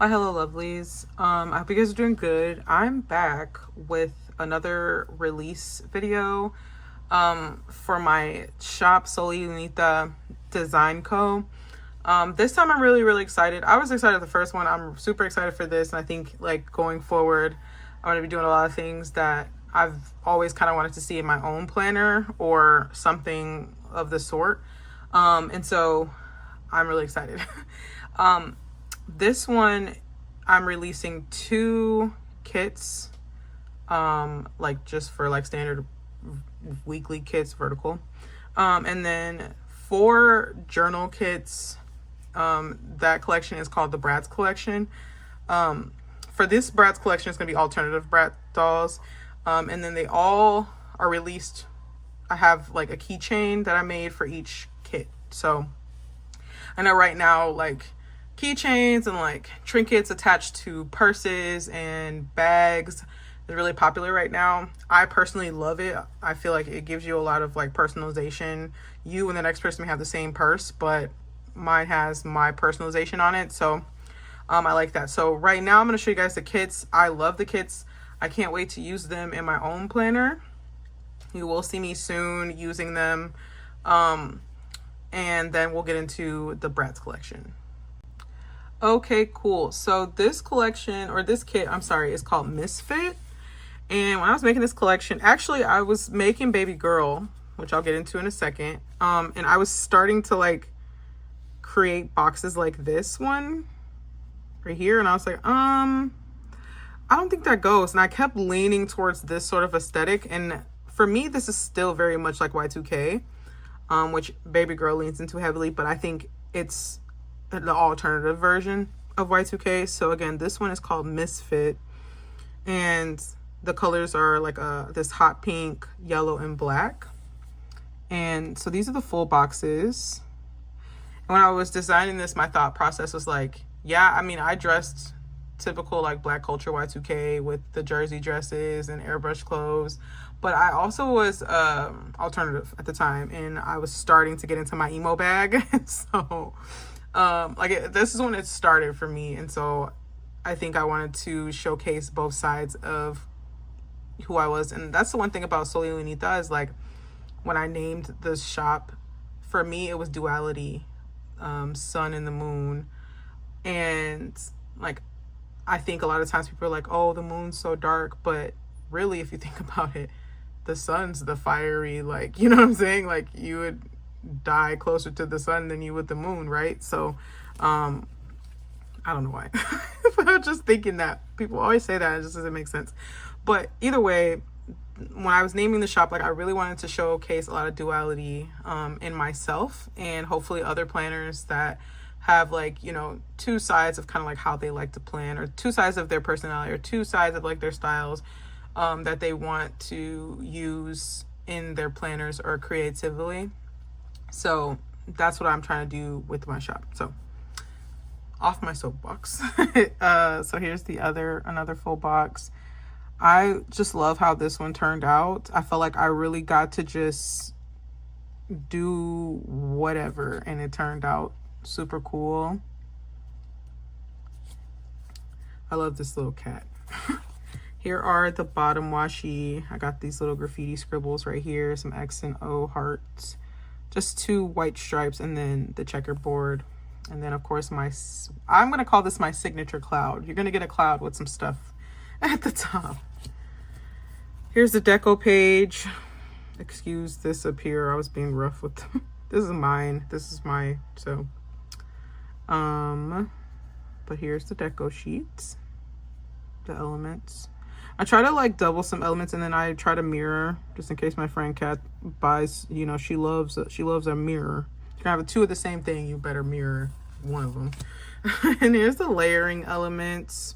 Hi, hello, lovelies. I hope you guys are doing good. I'm back with another release video for my shop, Soli Unita Design Co. This time I'm really excited. I was excited the first one. I'm super excited for this, and I think like going forward, I'm gonna be doing a lot of things that I've always kind of wanted to see in my own planner or something of the sort. And so I'm really excited. um, this one, I'm releasing two kits, like just for like standard weekly kits, vertical, and then four journal kits. That collection is called the Bratz collection. For this Bratz collection, it's gonna be alternative Bratz dolls, and then they all are released. I have like a keychain that I made for each kit, so I know right now, like keychains and like trinkets attached to purses and bags is really popular right now. I personally love it. I feel like it gives you a lot of like personalization. You and the next person may have the same purse, but mine has my personalization on it. So I like that. So right now I'm going to show you guys the kits. I love the kits. I can't wait to use them in my own planner. You will see me soon using them. And then we'll get into the Bratz collection. Okay, cool. So this collection, or this kit, I'm sorry, is called Misfit. And when I was making this collection, actually I was making Baby Girl, which I'll get into in a second. And I was starting to like create boxes like this one right here. And I was like, I don't think that goes. And I kept leaning towards this sort of aesthetic. And for me, this is still very much like Y2K, which Baby Girl leans into heavily, but I think it's the alternative version of Y2K. So again, this one is called Misfit, and the colors are like this hot pink, yellow, and black. And so these are the full boxes. And when I was designing this, my thought process was like, yeah, I mean, I dressed typical like black culture Y2K with the jersey dresses and airbrush clothes, but I also was alternative at the time, and I was starting to get into my emo bag. So this is when it started for me, and so I think I wanted to showcase both sides of who I was. And that's the one thing about Soli Lunita is like when I named the shop, for me it was duality, sun and the moon. And like I think a lot of times people are like, oh, the moon's so dark, but really if you think about it, the sun's the fiery, like, you know what I'm saying? Like you would die closer to the sun than you would the moon, right? So I don't know why. But I'm just thinking that people always say that, it just doesn't make sense. But either way, when I was naming the shop, like I really wanted to showcase a lot of duality in myself, and hopefully other planners that have like, you know, two sides of kind of like how they like to plan, or two sides of their personality, or two sides of like their styles that they want to use in their planners or creatively. So that's what I'm trying to do with my shop. So off my soapbox. So here's another full box. I just love how this one turned out. I felt like I really got to just do whatever, and it turned out super cool. I love this little cat. Here are the bottom washi. I got these little graffiti scribbles right here, some X and O hearts, just two white stripes, and then the checkerboard. And then of course I'm gonna call this my signature cloud. You're gonna get a cloud with some stuff at the top. Here's the deco page. Excuse this up here, I was being rough with them. This is mine. This is my, so but here's the deco sheets, the elements. I try to like double some elements, and then I try to mirror just in case my friend Kat buys, you know, she loves a mirror. You can have two of the same thing, you better mirror one of them. And here's the layering elements.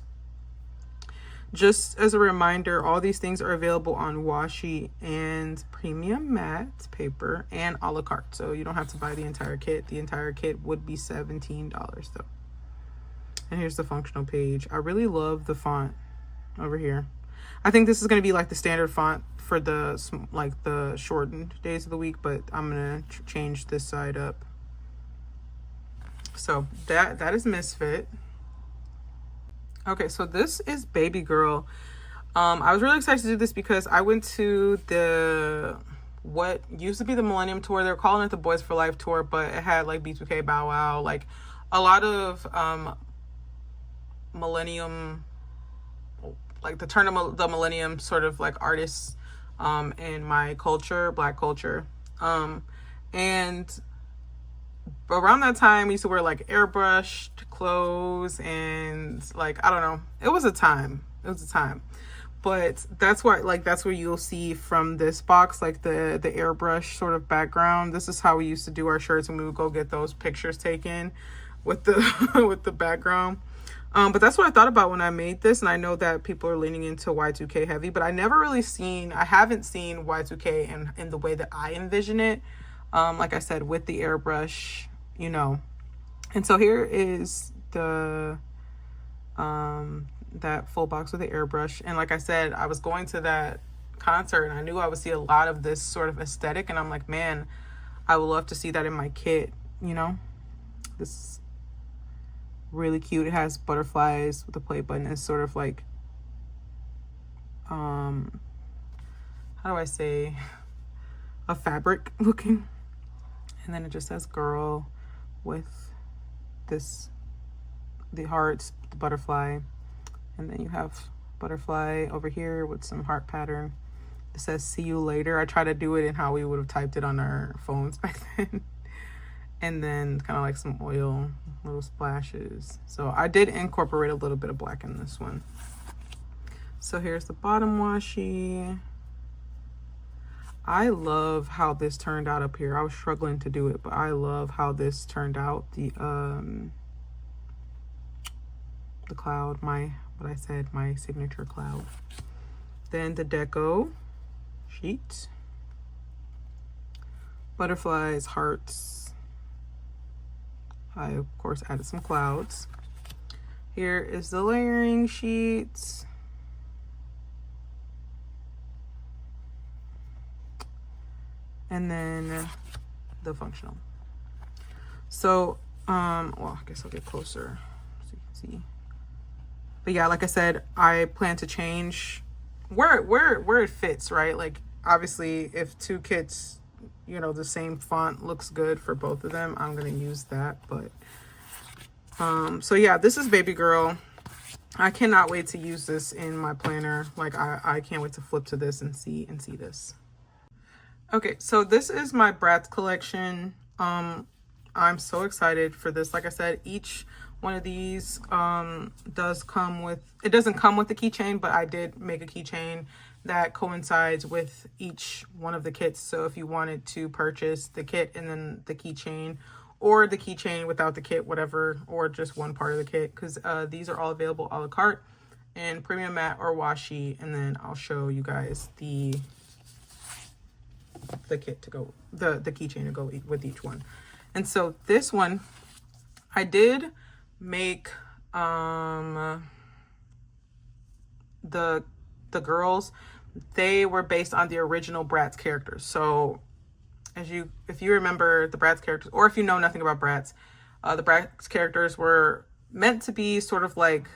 Just as a reminder, all these things are available on washi and premium matte paper and a la carte, so you don't have to buy the entire kit. The entire kit would be $17 though. And here's the functional page. I really love the font over here. I think this is going to be like the standard font for the shortened days of the week, but I'm going to change this side up. So that is Misfit. Okay, so this is Baby Girl. I was really excited to do this because I went to the what used to be the Millennium Tour. They're calling it the Boys for Life Tour, but it had like B2K, Bow Wow, like a lot of Millennium, like the turn of the Millennium sort of like artists in my culture, Black culture. And around that time, we used to wear like airbrushed clothes and like, I don't know. It was a time. It was a time. But that's what, like, that's what you'll see from this box, like the airbrush sort of background. This is how we used to do our shirts when we would go get those pictures taken with the with the background. But that's what I thought about when I made this, and I know that people are leaning into Y2K heavy, but I haven't seen Y2K in the way that I envision it. Like I said, with the airbrush, you know. And so here is the that full box with the airbrush. And like I said, I was going to that concert and I knew I would see a lot of this sort of aesthetic, and I'm like, man, I would love to see that in my kit, you know. This is really cute. It has butterflies with the play button. It's sort of like how do I say, a fabric looking. And then it just says girl with the hearts, the butterfly. And then you have butterfly over here with some heart pattern. It says see you later. I try to do it in how we would have typed it on our phones back then. And then kind of like some oil, little splashes. So I did incorporate a little bit of black in this one. So here's the bottom washi. I love how this turned out up here. I was struggling to do it, but I love how this turned out. The cloud, my signature cloud. Then the deco sheet. Butterflies, hearts. I, of course, added some clouds. Here is the layering sheet. And then the functional. So, well, I guess I'll get closer so you can see. But yeah, like I said, I plan to change where it fits, right? Like, obviously, if two kits, you know, the same font looks good for both of them, I'm gonna use that. But so yeah, this is Baby Girl. I cannot wait to use this in my planner. Like, I can't wait to flip to this and see this. Okay, so this is my Bratz collection. I'm so excited for this. Like I said, each one of these does come with, it doesn't come with the keychain, but I did make a keychain that coincides with each one of the kits. So if you wanted to purchase the kit and then the keychain, or the keychain without the kit, whatever, or just one part of the kit, because these are all available a la carte in premium matte or washi. And then I'll show you guys the kit to go, the keychain to go with each one. And so this one, I did make the girls, they were based on the original Bratz characters. So if you remember the Bratz characters, or if you know nothing about Bratz, the Bratz characters were meant to be sort of like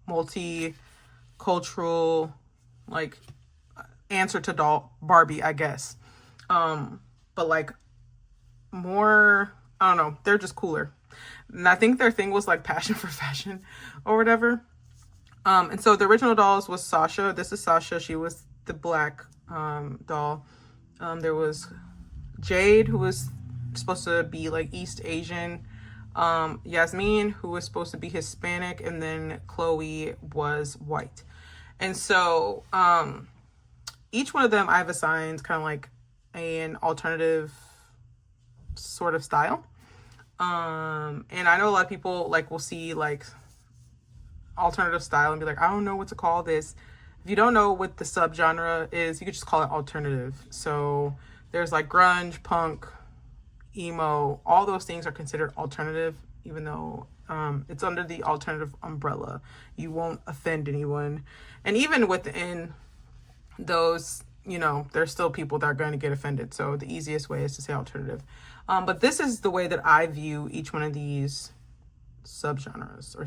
multicultural, like answer to doll Barbie, I guess. But like more, I don't know, they're just cooler. And I think their thing was like passion for fashion or whatever. And so the original dolls was Sasha. This is Sasha. She was the black doll. There was Jade, who was supposed to be like East Asian. Yasmin, who was supposed to be Hispanic. And then Chloe was white. And so each one of them I've assigned kind of like an alternative sort of style. And I know a lot of people like will see like alternative style and be like, I don't know what to call this. If you don't know what the subgenre is, you could just call it alternative. So there's like grunge, punk, emo, all those things are considered alternative, even though it's under the alternative umbrella. You won't offend anyone. And even within those, you know, there's still people that are going to get offended. So the easiest way is to say alternative. But this is the way that I view each one of these subgenres or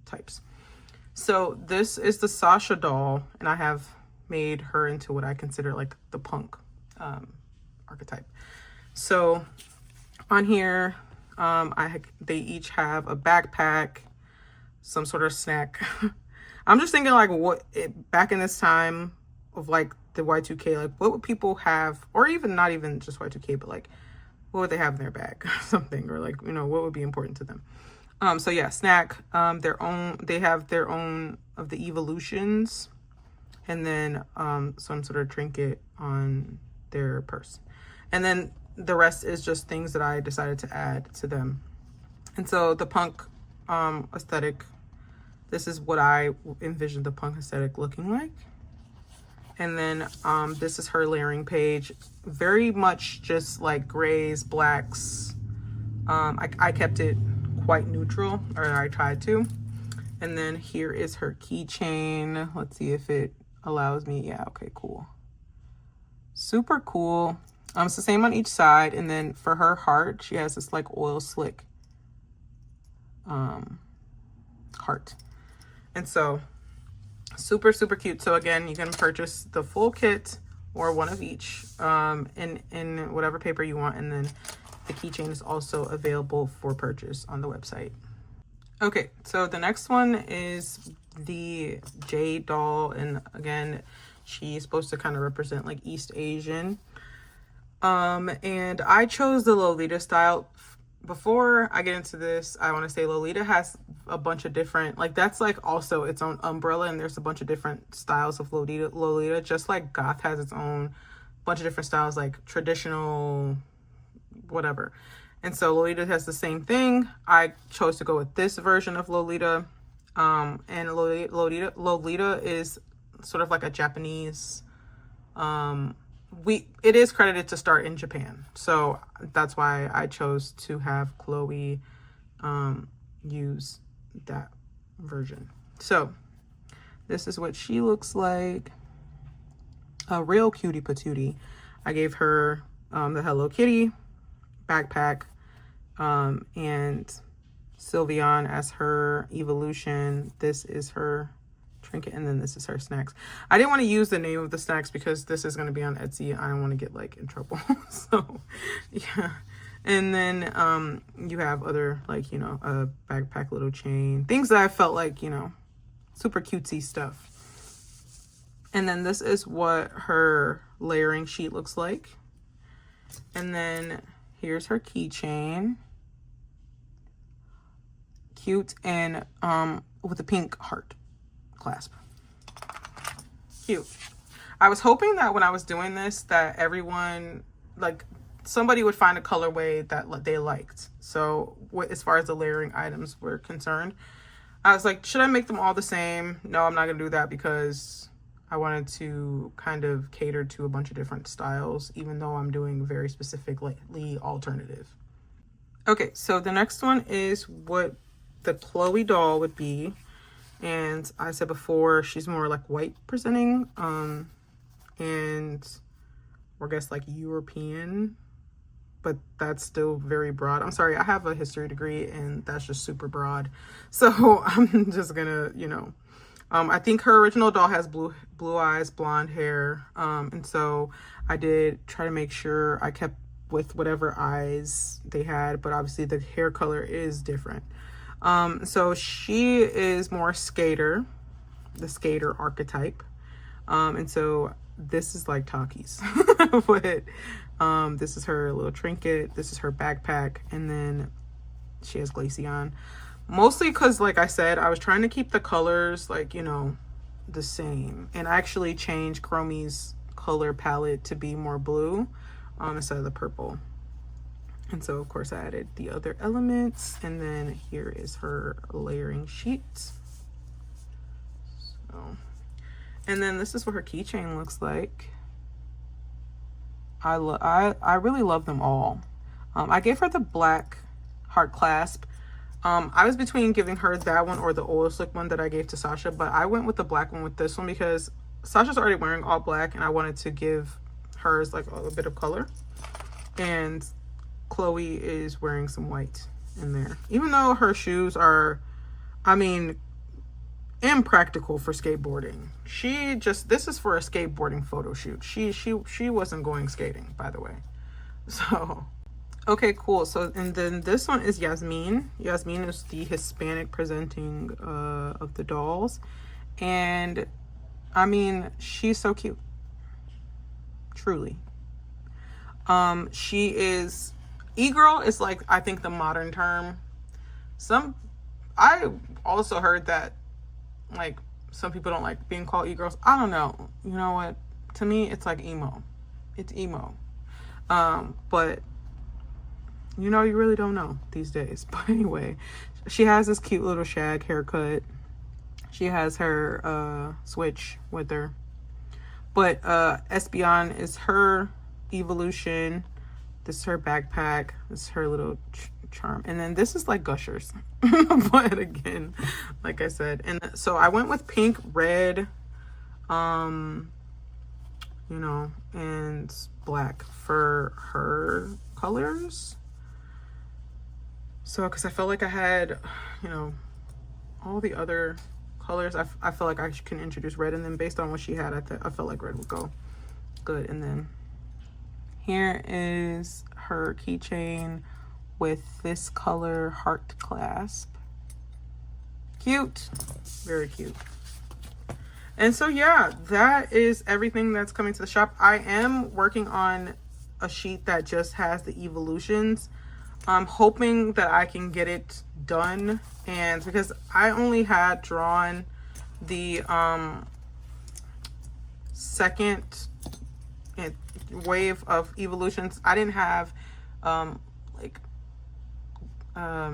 types. So this is the Sasha doll, and I have made her into what I consider like the punk archetype. So on here, they each have a backpack, some sort of snack. I'm just thinking like back in this time of like the Y2K, like what would people have, or even not even just Y2K, but like what would they have in their bag, something, or like, you know, what would be important to them. So yeah, snack, they have their own of the evolutions, and then some sort of trinket on their purse. And then the rest is just things that I decided to add to them. And so the punk aesthetic, this is what I envisioned the punk aesthetic looking like. And then this is her layering page, very much just like grays, blacks. I kept it quite neutral, or I tried to. And then here is her keychain. Let's see if it allows me. Yeah, okay, cool. Super cool. It's the same on each side. And then for her heart, she has this like oil slick heart. And so super, super cute. So again, you can purchase the full kit or one of each in whatever paper you want. And then the keychain is also available for purchase on the website. Okay, so the next one is the Jade doll. And again, she's supposed to kind of represent like East Asian. And I chose the Lolita style. Before I get into this, I want to say Lolita has a bunch of different, like that's like also its own umbrella, and there's a bunch of different styles of Lolita, just like goth has its own bunch of different styles, like traditional, whatever. And so Lolita has the same thing. I chose to go with this version of Lolita. And Lolita is sort of like a Japanese, it is credited to start in Japan. So that's why I chose to have Chloe use that version. So this is what she looks like. A real cutie patootie. I gave her the Hello Kitty backpack and Sylveon as her evolution. This is her trinket, and then this is her snacks. I didn't want to use the name of the snacks because this is going to be on Etsy. I don't want to get like in trouble. So yeah. And then you have other like, you know, a backpack, little chain, things that I felt like, you know, super cutesy stuff. And then this is what her layering sheet looks like. And then here's her keychain. Cute, and with a pink heart clasp. Cute. I was hoping that when I was doing this that everyone, like somebody would find a colorway that they liked. So as far as the layering items were concerned, I was like, should I make them all the same? No, I'm not gonna do that because I wanted to kind of cater to a bunch of different styles, even though I'm doing very specifically alternative. Okay, so the next one is what the Chloe doll would be. And I said before, she's more like white presenting, and or I guess like European, but that's still very broad. I'm sorry, I have a history degree and that's just super broad. So I'm just gonna, you know, I think her original doll has blue eyes, blonde hair. And so I did try to make sure I kept with whatever eyes they had, but obviously the hair color is different. So she is more skater, the skater archetype. And so this is like Takis, but this is her little trinket. This is her backpack. And then she has Glaceon. Mostly because, like I said, I was trying to keep the colors, like, you know, the same. And I actually changed Chromie's color palette to be more blue instead of the purple. And so, of course, I added the other elements. And then here is her layering sheet. So, and then this is what her keychain looks like. I really love them all. I gave her the black heart clasp. I was between giving her that one or the oil slick one that I gave to Sasha, but I went with the black one with this one because Sasha's already wearing all black and I wanted to give hers like a bit of color. And Chloe is wearing some white in there. Even though her shoes are, I mean, impractical for skateboarding. This is for a skateboarding photo shoot. She wasn't going skating, by the way. So, okay, cool. So, and then this one is Yasmin. Yasmin is the Hispanic presenting of the dolls. And I mean, she's so cute. Truly. She is, e-girl is like, I think, the modern term. I also heard that like some people don't like being called e-girls. I don't know. You know what? To me, it's like emo. It's emo. But you know, you really don't know these days. But anyway, she has this cute little shag haircut. She has her switch with her. But Espeon is her evolution. This is her backpack. This is her little charm. And then this is like Gushers. But again, like I said. And so I went with pink, red, you know, and black for her colors. So, because I felt like I had, you know, all the other colors. I feel like I can introduce red, and then based on what she had, I felt like red would go good. And then here is her keychain with this color heart clasp. Cute. Very cute. And so yeah, that is everything that's coming to the shop. I am working on a sheet that just has the evolutions. I'm hoping that I can get it done, and because I only had drawn the second wave of evolutions. I didn't have like oh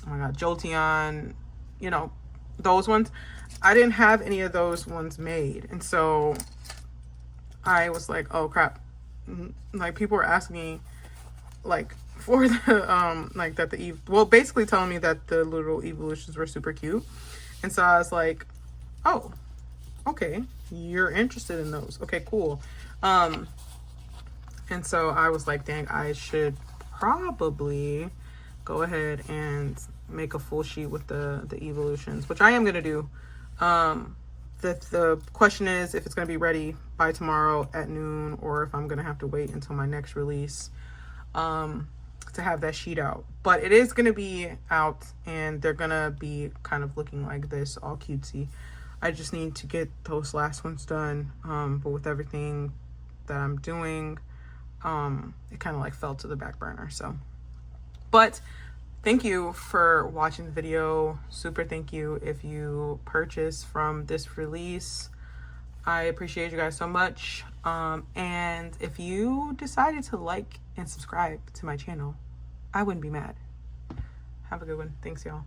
my god, Jolteon, you know, those ones. I didn't have any of those ones made, and so I was like, oh crap. Like, people were asking me like for the like that the well, basically telling me that the little evolutions were super cute. And so I was like, oh, okay, you're interested in those. Okay, cool. And so I was like, dang, I should probably go ahead and make a full sheet with the evolutions, which I am gonna do. The question is if it's gonna be ready by tomorrow at noon, or if I'm gonna have to wait until my next release to have that sheet out. But it is gonna be out, and they're gonna be kind of looking like this, all cutesy. I just need to get those last ones done. But with everything that I'm doing, it kind of like fell to the back burner. So, but thank you for watching the video. Super thank you if you purchase from this release. I appreciate you guys so much. And if you decided to like and subscribe to my channel, I wouldn't be mad. Have a good one. Thanks, y'all.